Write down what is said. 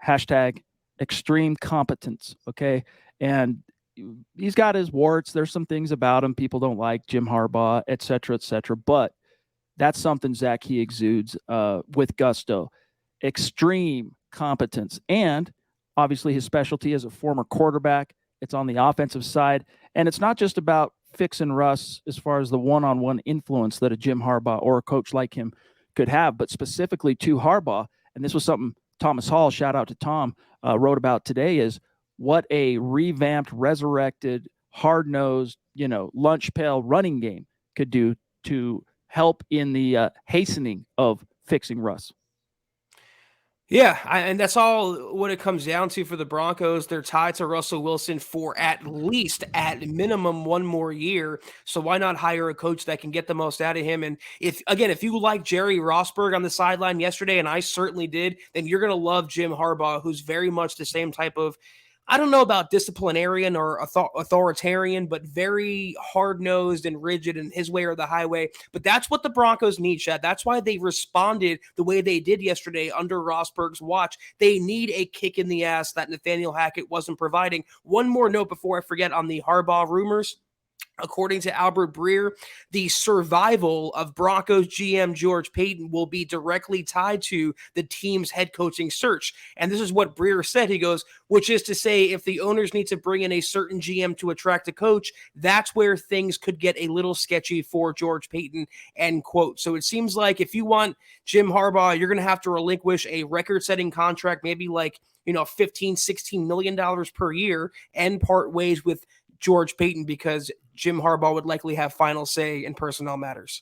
hashtag extreme competence. Okay. And he's got his warts. There's some things about him people don't like, Jim Harbaugh, et cetera, but that's something, Zach, he exudes with gusto. Extreme competence. And obviously his specialty as a former quarterback, it's on the offensive side. And it's not just about fixing Russ as far as the one-on-one influence that a Jim Harbaugh or a coach like him could have, but specifically to Harbaugh. And this was something Thomas Hall, shout out to Tom, wrote about today, is what a revamped, resurrected, hard-nosed, lunch pail running game could do to help in the hastening of fixing Russ. Yeah, and that's all what it comes down to for the Broncos. They're tied to Russell Wilson for at minimum, one more year. So why not hire a coach that can get the most out of him? And if you like Jerry Rosburg on the sideline yesterday, and I certainly did, then you're going to love Jim Harbaugh, who's very much the same type of, I don't know about disciplinarian or authoritarian, but very hard-nosed and rigid in his way or the highway. But that's what the Broncos need, Chad. That's why they responded the way they did yesterday under Rosberg's watch. They need a kick in the ass that Nathaniel Hackett wasn't providing. One more note before I forget on the Harbaugh rumors. According to Albert Breer, the survival of Broncos GM George Paton will be directly tied to the team's head coaching search. And this is what Breer said. He goes, which is to say, if the owners need to bring in a certain GM to attract a coach, that's where things could get a little sketchy for George Paton, end quote. So it seems like if you want Jim Harbaugh, you're going to have to relinquish a record-setting contract, maybe like, $15, $16 million per year, and part ways with George Paton, because Jim Harbaugh would likely have final say in personnel matters.